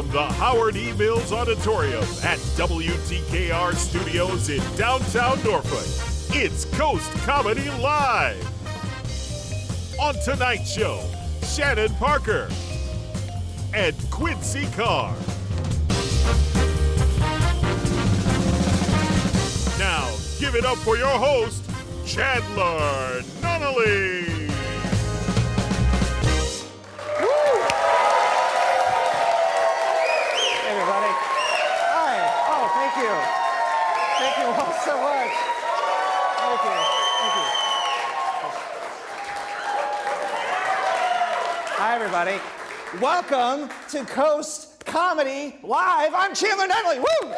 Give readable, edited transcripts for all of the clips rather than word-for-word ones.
From the Howard E. Mills Auditorium at WTKR Studios in downtown Norfolk, it's Coast Comedy Live. On tonight's show, Shannan Parker and Quincy Carr. Now, give it up for your host, Chandler Nunnally. Thank you all so much. Thank you. Hi, everybody. Welcome to Coast Comedy Live. I'm Chandler Nunnally. Woo!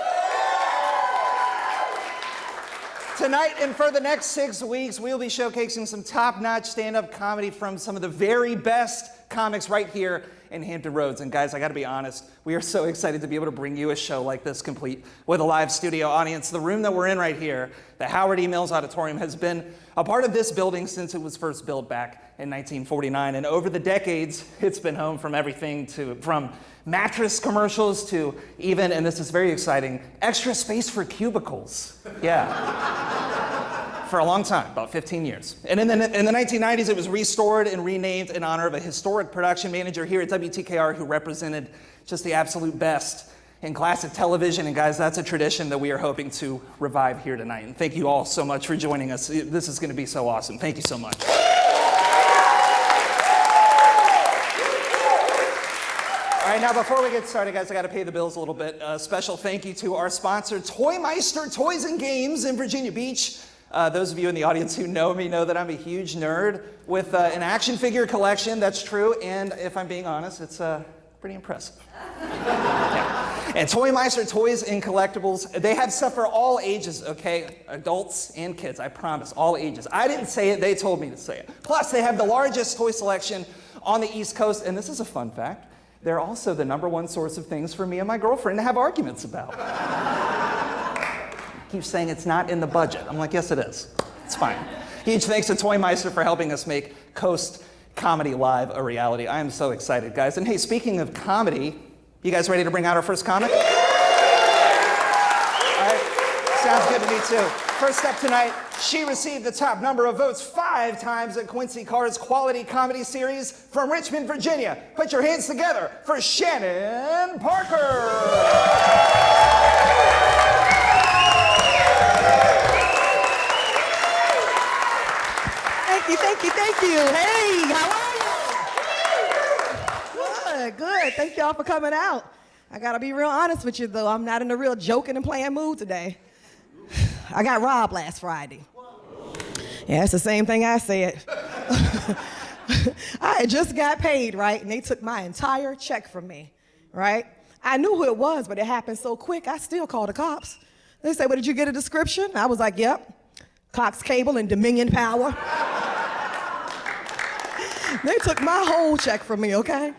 Tonight and for the next 6 weeks, we'll be showcasing some top-notch stand-up comedy from some of the very best comics right here in Hampton Roads. And guys, I gotta be honest, we are so excited to be able to bring you a show like this complete with a live studio audience. The room that we're in right here, the Howard E. Mills Auditorium, has been a part of this building since it was first built back in 1949. And over the decades, it's been home from everything from mattress commercials to even, and this is very exciting, extra space for cubicles. Yeah. For a long time, about 15 years. And in the 1990s, it was restored and renamed in honor of a historic production manager here at WTKR who represented just the absolute best in classic television. And guys, that's a tradition that we are hoping to revive here tonight. And thank you all so much for joining us. This is gonna be so awesome. Thank you so much. All right, now before we get started, guys, I gotta pay the bills a little bit. Special thank you to our sponsor, Toy Meister Toys and Games in Virginia Beach. Those of you in the audience who know me know that I'm a huge nerd with an action figure collection. That's true, and if I'm being honest, it's pretty impressive. Yeah. And Toy Meister Toys and Collectibles, they have stuff for all ages, okay? Adults and kids, I promise, all ages. I didn't say it, they told me to say it. Plus, they have the largest toy selection on the East Coast, and this is a fun fact, they're also the #1 source of things for me and my girlfriend to have arguments about. Keeps saying it's not in the budget. I'm like, yes, it is. It's fine. Huge thanks to Toy Meister for helping us make Coast Comedy Live a reality. I am so excited, guys. And hey, speaking of comedy, you guys ready to bring out our first comic? All right, sounds good to me too. First up tonight, she received the top number of votes 5 times at Quincy Carr's quality comedy series from Richmond, Virginia. Put your hands together for Shannan Parker. Thank you. Hey, how are you? Good. Thank y'all for coming out. I gotta be real honest with you though, I'm not in a real joking and playing mood today. I got robbed last Friday. Yeah, it's the same thing I said. I had just got paid, right? And they took my entire check from me, right? I knew who it was, but it happened so quick, I still called the cops. They said, well, did you get a description? I was like, yep. Cox Cable and Dominion Power. They took my whole check from me, okay?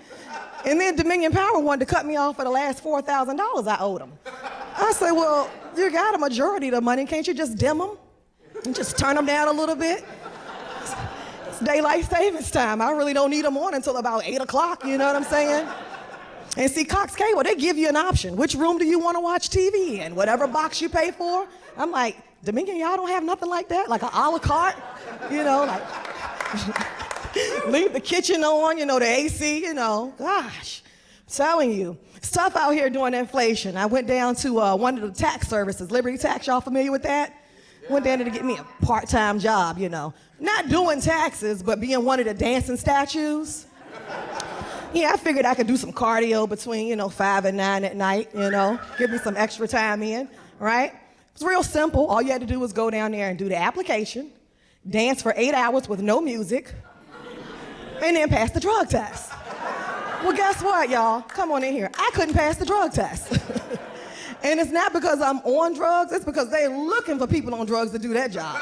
And then Dominion Power wanted to cut me off for the last $4,000 I owed them. I said, well, you got a majority of the money, can't you just dim them? And just turn them down a little bit? It's daylight savings time. I really don't need them on until about 8 o'clock, you know what I'm saying? And see, Cox Cable, they give you an option. Which room do you want to watch TV in? Whatever box you pay for. I'm like, Dominion, y'all don't have nothing like that? Like an a la carte? You know, like... Leave the kitchen on, you know, the AC, you know. Gosh, I'm telling you. Stuff out here during inflation. I went down to one of the tax services, Liberty Tax, y'all familiar with that? Yeah. Went down there to get me a part-time job, you know. Not doing taxes, but being one of the dancing statues. Yeah, I figured I could do some cardio between, 5 and 9 at night, give me some extra time in, right? It was real simple. All you had to do was go down there and do the application, dance for 8 hours with no music, and then pass the drug test. Well, guess what, y'all? Come on in here. I couldn't pass the drug test. And it's not because I'm on drugs, it's because they're looking for people on drugs to do that job.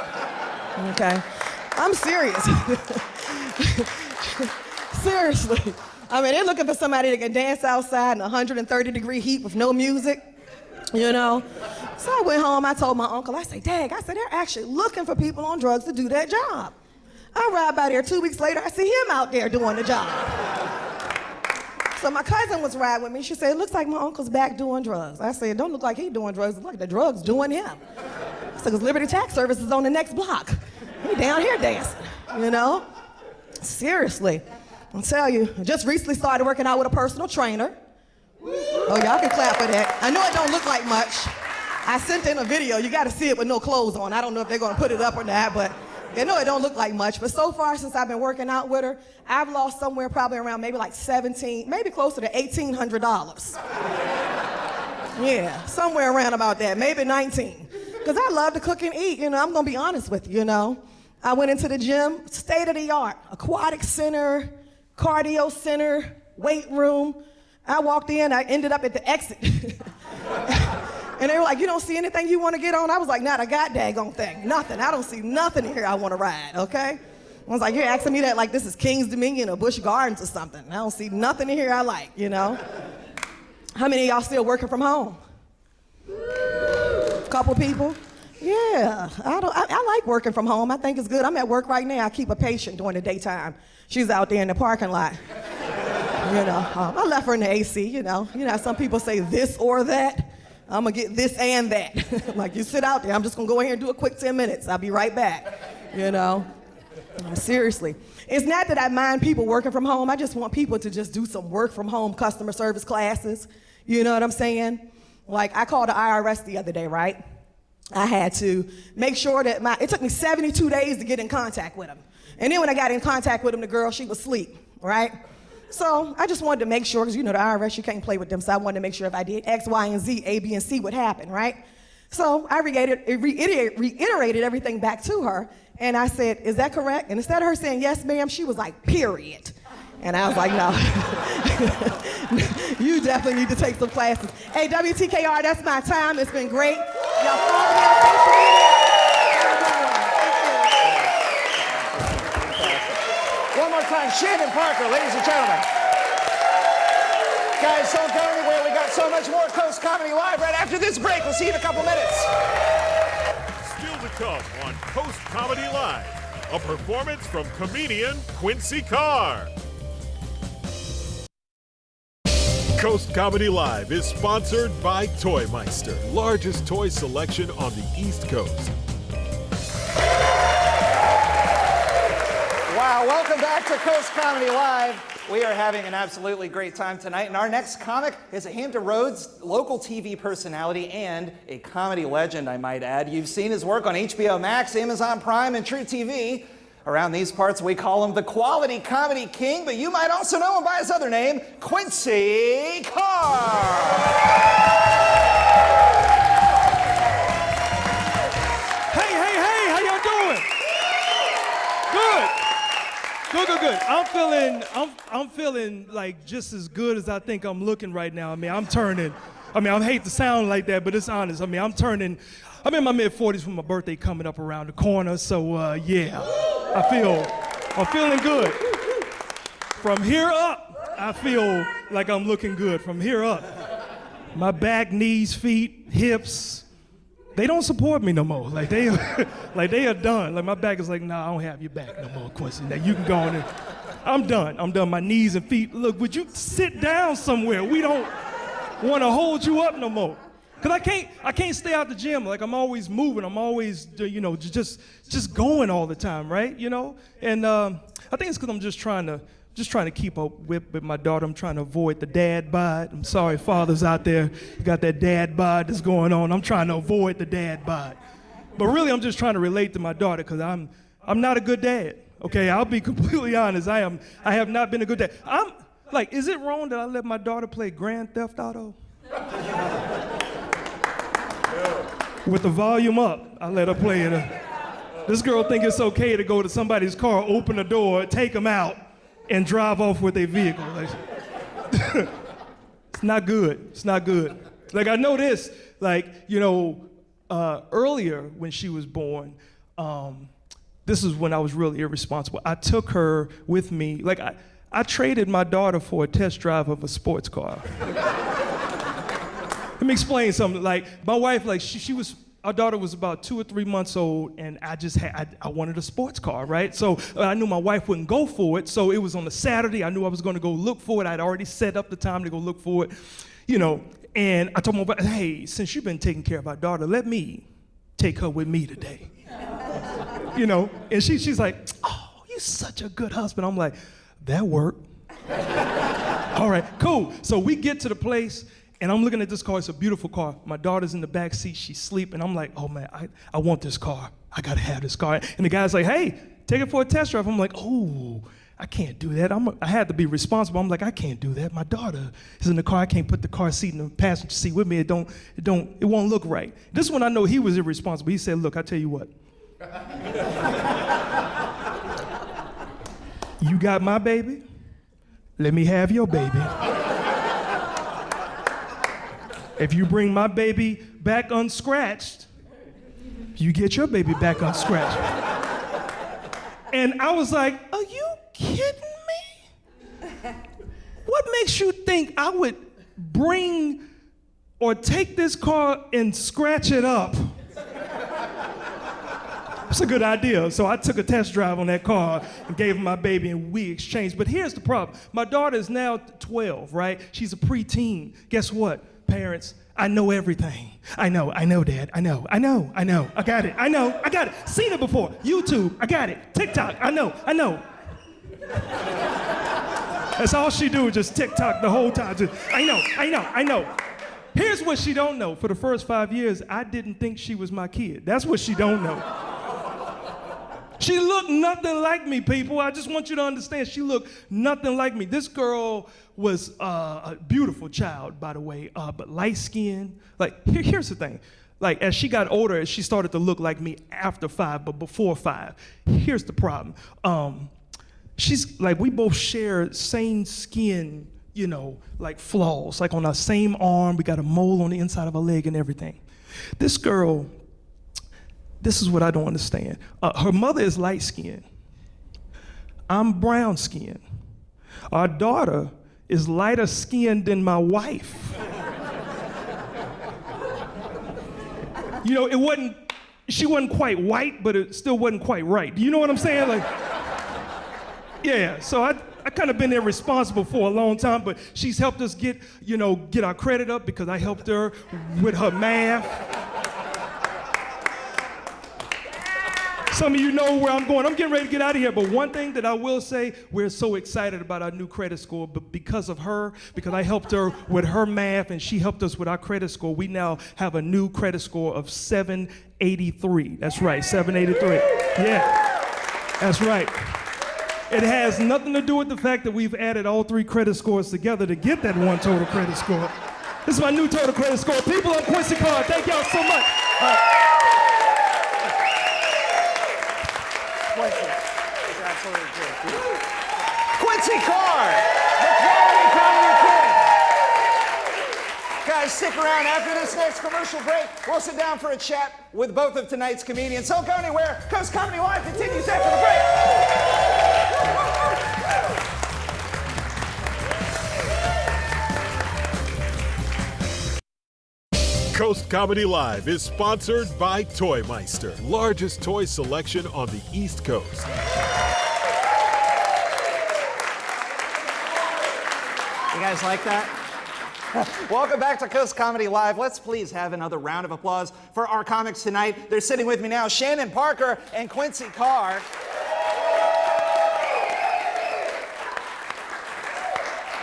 Okay? I'm serious. Seriously. I mean, they're looking for somebody that can dance outside in 130-degree heat with no music, So I went home, I told my uncle, I said, Dad, they're actually looking for people on drugs to do that job. I ride by there 2 weeks later, I see him out there doing the job. So my cousin was riding with me. She said, it looks like my uncle's back doing drugs. I said, don't look like he's doing drugs. It looks like the drugs doing him. I said, because Liberty Tax Service is on the next block. He down here dancing, you know? Seriously. I'll tell you, I just recently started working out with a personal trainer. Oh, y'all can clap for that. I know it don't look like much. I sent in a video. You got to see it with no clothes on. I don't know if they're going to put it up or not, but I know it don't look like much. But so far, since I've been working out with her, I've lost somewhere probably around maybe like 17, maybe closer to $1,800. Yeah, somewhere around about that, maybe 19. Because I love to cook and eat, you know, I'm going to be honest with you, you know. I went into the gym, state of the art, aquatic center, cardio center, weight room. I walked in, I ended up at the exit. And they were like, you don't see anything you want to get on? I was like, not a goddamn thing, nothing. I don't see nothing in here I want to ride, okay? I was like, you're asking me that like this is King's Dominion or Busch Gardens or something. I don't see nothing in here I like, you know? How many of y'all still working from home? Couple people? Yeah, I like working from home. I think it's good. I'm at work right now. I keep a patient during the daytime. She's out there in the parking lot. You know, I left her in the AC, you know. You know how some people say this or that? I'm gonna get this and that. Like, you sit out there. I'm just gonna go in here and do a quick 10 minutes. I'll be right back, you know. Seriously. It's not that I mind people working from home. I just want people to just do some work from home customer service classes. You know what I'm saying? Like, I called the IRS the other day, right? I had to make sure that it took me 72 days to get in contact with them. And then when I got in contact with them, the girl, she was asleep, right? So I just wanted to make sure, because you know the IRS, you can't play with them, so I wanted to make sure if I did X, Y, and Z, A, B, and C would happen, right? So I reiterated everything back to her, and I said, is that correct? And instead of her saying, yes, ma'am, she was like, period. And I was like, no, you definitely need to take some classes. Hey, WTKR, that's my time. It's been great. Y'all follow me on social media. One more time, Shannan Parker, ladies and gentlemen. Guys, don't go anywhere. We got so much more Coast Comedy Live right after this break. We'll see you in a couple minutes. Still to come on Coast Comedy Live, a performance from comedian Quincy Carr. Coast Comedy Live is sponsored by Toy Meister, largest toy selection on the East Coast. Wow, welcome back to Coast Comedy Live. We are having an absolutely great time tonight, and our next comic is a Hampton Roads local TV personality and a comedy legend, I might add. You've seen his work on HBO Max, Amazon Prime, and True TV. Around these parts, we call him the Quality Comedy King, but you might also know him by his other name, Quincy Carr. Hey, how y'all doing? Good. I'm feeling like just as good as I think I'm looking right now. I mean, I hate to sound like that, but it's honest. I'm in my mid-40s with my birthday coming up around the corner, so yeah. I'm feeling good. From here up, I feel like I'm looking good. From here up, my back, knees, feet, hips, they don't support me no more. Like they are done. Like my back is like, nah, I don't have your back no more, Quincy. Now you can go on in. I'm done. My knees and feet. Look, would you sit down somewhere? We don't want to hold you up no more. Cause I can't stay out the gym. Like I'm always moving. I'm always, just going all the time, right? You know. And I think it's cause I'm just trying to keep up with my daughter. I'm trying to avoid the dad bod. I'm sorry, fathers out there, you got that dad bod that's going on. I'm trying to avoid the dad bod. But really, I'm just trying to relate to my daughter because I'm not a good dad. Okay, I'll be completely honest. I have not been a good dad. I'm like, is it wrong that I let my daughter play Grand Theft Auto? With the volume up, I let her play it. This girl think it's okay to go to somebody's car, open the door, take them out, and drive off with their vehicle. Like, it's not good. It's not good. Like I know this. Like earlier when she was born, this is when I was really irresponsible. I took her with me. Like I traded my daughter for a test drive of a sports car. Let me explain something. Like my wife, like she was our daughter was about 2 or 3 months old, and I wanted a sports car, right? So I knew my wife wouldn't go for it, so it was on a Saturday. I knew I was going to go look for it. I'd already set up the time to go look for it, and I told my wife, hey, since you've been taking care of our daughter, let me take her with me today. And she's like, oh, you're such a good husband. I'm like, that worked. All right, cool. So we get to the place, and I'm looking at this car. It's a beautiful car. My daughter's in the back seat. She's sleeping. I'm like, oh, man, I want this car. I got to have this car. And the guy's like, hey, take it for a test drive. I'm like, oh, I can't do that. I had to be responsible. I'm like, I can't do that. My daughter is in the car. I can't put the car seat in the passenger seat with me. It won't look right. This one I know he was irresponsible. He said, look, I tell you what. You got my baby. Let me have your baby. If you bring my baby back unscratched, you get your baby back unscratched. And I was like, are you kidding me? What makes you think I would bring or take this car and scratch it up? It's a good idea. So I took a test drive on that car and gave him my baby, and we exchanged. But here's the problem. My daughter is now 12, right? She's a preteen. Guess what? Parents, I know everything. I know, Dad. I know. I got it. I got it. Seen it before. YouTube, I got it. TikTok, I know. That's all she do, just TikTok the whole time. Just, I know. Here's what she don't know. For the first 5 years, I didn't think she was my kid. That's what she don't know. She looked nothing like me, people. I just want you to understand, she looked nothing like me. This girl was a beautiful child, by the way, but light-skinned. Like, here's the thing. Like, as she got older, she started to look like me after 5, but before 5. Here's the problem. She's like, we both share same skin, like flaws. Like on our same arm, we got a mole on the inside of our leg and everything. This girl, this is what I don't understand. Her mother is light-skinned. I'm brown-skinned. Our daughter is lighter skinned than my wife. She wasn't quite white, but it still wasn't quite right. Do you know what I'm saying? Like, yeah, so I kind of been there responsible for a long time, but she's helped us get our credit up because I helped her with her math. Some of you know where I'm going. I'm getting ready to get out of here, but one thing that I will say, we're so excited about our new credit score, but because of her, because I helped her with her math and she helped us with our credit score, we now have a new credit score of 783. That's right, 783. Yeah, that's right. It has nothing to do with the fact that we've added all 3 credit scores together to get that one total credit score. This is my new total credit score. People, I'm Quincy Carr. Thank y'all so much. Quincy Carr, the Quality Comedy King. Guys, stick around after this next commercial break. We'll sit down for a chat with both of tonight's comedians. Don't go anywhere. Coast Comedy Live continues after the break. Coast Comedy Live is sponsored by Toy Meister, largest toy selection on the East Coast. You guys like that? Welcome back to Coast Comedy Live. Let's please have another round of applause for our comics tonight. They're sitting with me now, Shannan Parker and Quincy Carr.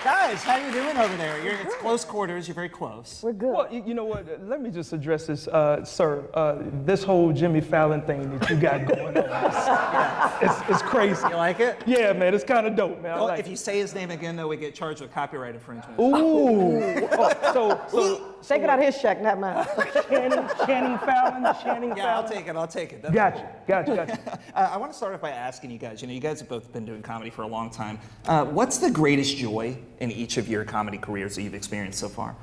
Guys, how you doing over there? It's close quarters. You're very close. We're good. Well, you know what? Let me just address this, sir. This whole Jimmy Fallon thing that you got going on, it's crazy. You like it? Yeah, man. It's kind of dope, man. Well, if you say his name again, though, we get charged with copyright infringement. Ooh. So Take it out of his check, not mine. Shannan Fallon. Yeah, I'll take it. Gotcha. I want to start off by asking you guys. You guys have both been doing comedy for a long time. What's the greatest joy in each of your comedy careers that you've experienced so far?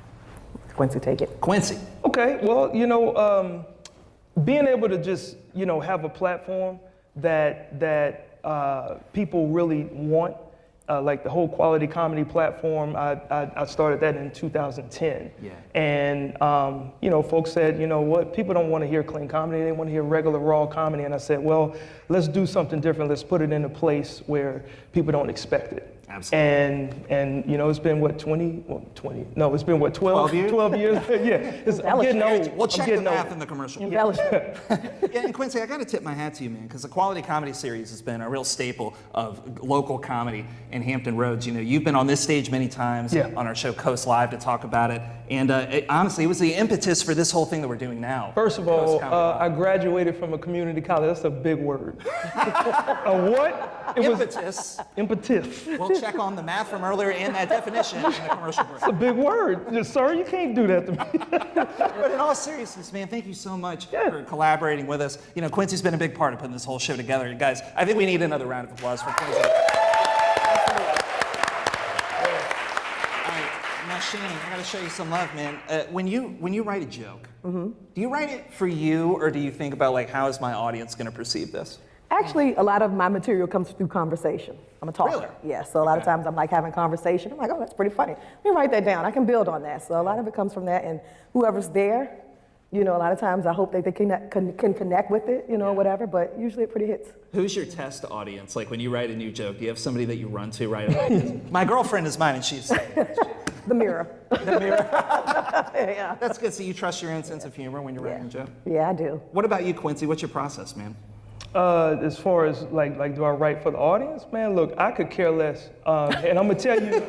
Quincy, take it. Quincy. Okay, well, being able to just, have a platform that people really want like the whole quality comedy platform. I started that in 2010. Yeah. And, you know, folks said, you know what, people don't want to hear clean comedy, they want to hear regular raw comedy. And I said, well, let's do something different. Let's put it in a place where people don't expect it. Absolutely. And you know, it's been what, 20? Well, 20, no, it's been what, 12 years? 12 years? Yeah, I'm getting old. We'll check the math old. in the commercial. Embellishment. Yeah, and Quincy, I got to tip my hat to you, man, because the Quality Comedy Series has been a real staple of local comedy in Hampton Roads. You know, you've been on this stage many times on our show Coast Live to talk about it, and honestly, it was the impetus for this whole thing that we're doing now. First of all, I graduated from a community college. That's a big word. A what? It Impetus. Impetus. We'll check on the math from earlier and that definition in the commercial break. It's a big word. Sir, you can't do that to me. But in all seriousness, man, thank you so much for collaborating with us. You know, Quincy's been a big part of putting this whole show together. And guys, I think we need another round of applause for Quincy. Absolutely. All right, now Shannan, I gotta show you some love, man. When you write a joke, do you write it for you, or do you think about like, how is my audience gonna perceive this? Actually, a lot of my material comes through conversation. I'm a talker. Really? Yeah, so a lot of times I'm like having conversation. I'm like, oh, that's pretty funny. Let me write that down. I can build on that. So a lot of it comes from that, and whoever's there, you know, a lot of times I hope that they can connect with it, you know, whatever, but usually it pretty hits. Who's your test audience? Like when you write a new joke, do you have somebody that you run to right away? My girlfriend is mine, and she's The mirror. the mirror. Yeah. That's good. So you trust your own sense of humor when you're writing a joke? Yeah, I do. What about you, Quincy? What's your process, man? As far as like, do I write for the audience? Man, look, I could care less. And I'm gonna tell you,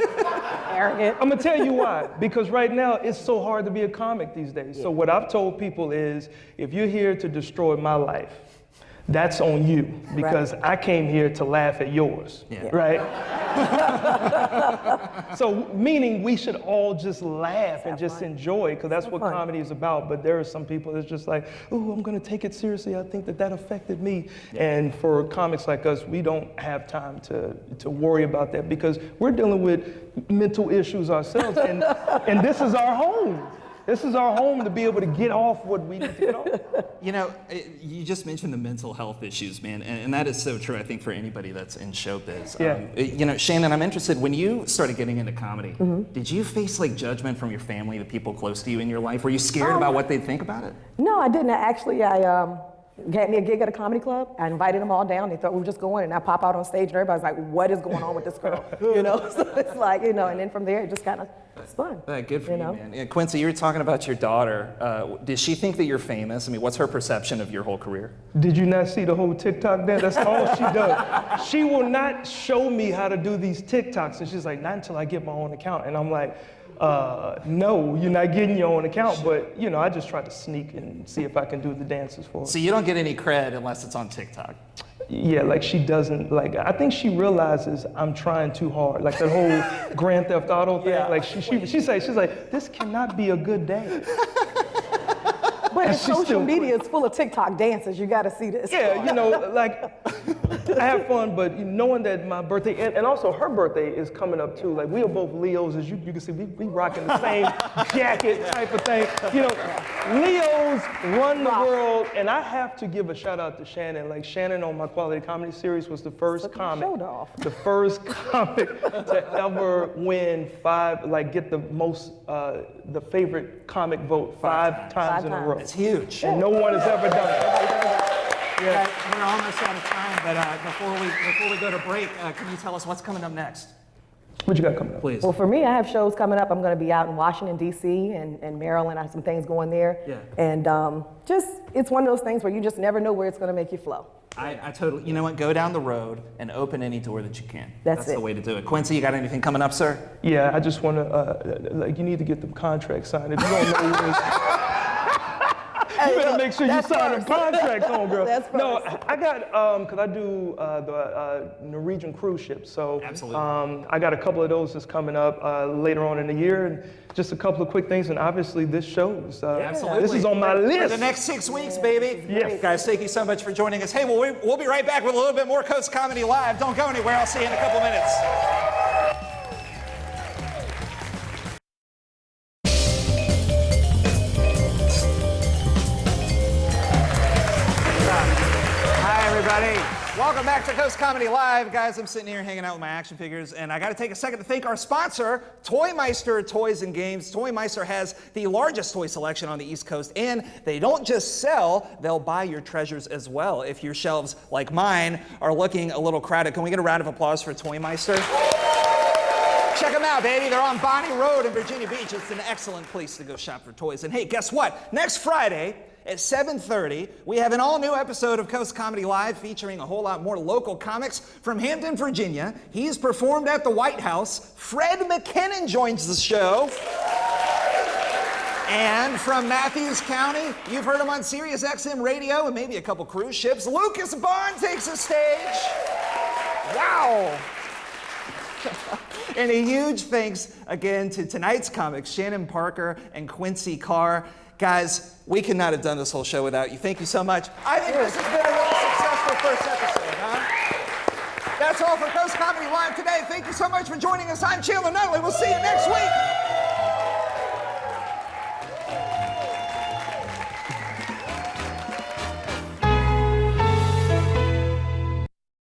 Arrogant. I'm gonna tell you why. Because right now it's so hard to be a comic these days. So what I've told people is, if you're here to destroy my life, that's on you, because I came here to laugh at yours, right? So meaning we should all just laugh and just enjoy, because that's what comedy is about. But there are some people that's just like, ooh, I'm gonna take it seriously. I think that affected me. And for comics like us, we don't have time to worry about that, because we're dealing with mental issues ourselves, and this is our home. This is our home to be able to get off what we need to get off. You know, you just mentioned the mental health issues, man, and that is so true, I think, for anybody that's in showbiz. You know, Shannan, I'm interested, when you started getting into comedy, did you face like judgment from your family, the people close to you in your life? Were you scared about what they'd think about it? No, I didn't. Actually, I got me a gig at a comedy club. I invited them all down. They thought we were just going, and I pop out on stage, and everybody's like, what is going on with this girl? You know, so it's like, you know, and then from there, it just kind of, it's fun. Good for you, man. Yeah, Quincy, you were talking about your daughter. Does she think that you're famous? I mean, what's her perception of your whole career? Did you not see the whole TikTok dance? That's all she does. She will not show me how to do these TikToks, and she's like, not until I get my own account. And I'm like, no, you're not getting your own account, but you know, I just try to sneak and see if I can do the dances for her. So you don't get any cred unless it's on TikTok? Yeah, like she doesn't, like, I think she realizes I'm trying too hard. Like that whole Grand Theft Auto thing, like she's like, this cannot be a good day. But social media is full of TikTok dances. You got to see this. Yeah, you know, like, I have fun, but knowing that my birthday, and also her birthday is coming up too. Like, we are both Leos, as you can see, we rocking the same jacket type of thing. You know, Leos run the world, and I have to give a shout out to Shannan. Like, Shannan on my Quality Comedy Series was the first comic to ever win get the most, the favorite comic vote five times in a row. It's huge. And no one has ever done it. Yeah. We're almost out of time, but before we go to break, can you tell us what's coming up next? What you got coming up? Please. Well, for me, I have shows coming up. I'm going to be out in Washington, D.C. and Maryland. I have some things going there. Yeah. And it's one of those things where you just never know where it's going to make you flow. I totally, you know what, go down the road and open any door that you can. That's the way to do it. Quincy, you got anything coming up, sir? Yeah, I just want to, you need to get them contracts signed. If you don't know where you better make sure you sign the contracts on, girl. No, I got, because I do the Norwegian cruise ships, so I got a couple of those that's coming up later on in the year, and just a couple of quick things, and obviously this shows. Absolutely. This is on my list. For the next 6 weeks, baby. Yes. Guys, thank you so much for joining us. Hey, we'll be right back with a little bit more Coast Comedy Live. Don't go anywhere. I'll see you in a couple minutes. Welcome back to Coast Comedy Live. Guys, I'm sitting here hanging out with my action figures, and I got to take a second to thank our sponsor, Toy Meister Toys and Games. Toy Meister has the largest toy selection on the East Coast, and they don't just sell, they'll buy your treasures as well. If your shelves, like mine, are looking a little crowded, can we get a round of applause for Toy Meister? Check them out, baby. They're on Bonnie Road in Virginia Beach. It's an excellent place to go shop for toys. And hey, guess what? Next Friday, at 7:30, we have an all-new episode of Coast Comedy Live featuring a whole lot more local comics from Hampton, Virginia. He's performed at the White House. Fred McKinnon joins the show. And from Matthews County, you've heard him on Sirius XM Radio and maybe a couple cruise ships. Lucas Bond takes the stage. Wow. And a huge thanks again to tonight's comics, Shannan Parker and Quincy Carr. Guys, we could not have done this whole show without you. Thank you so much. I think this has been a really successful first episode, huh? That's all for Coast Comedy Live today. Thank you so much for joining us. I'm Chandler Nutley. We'll see you next week.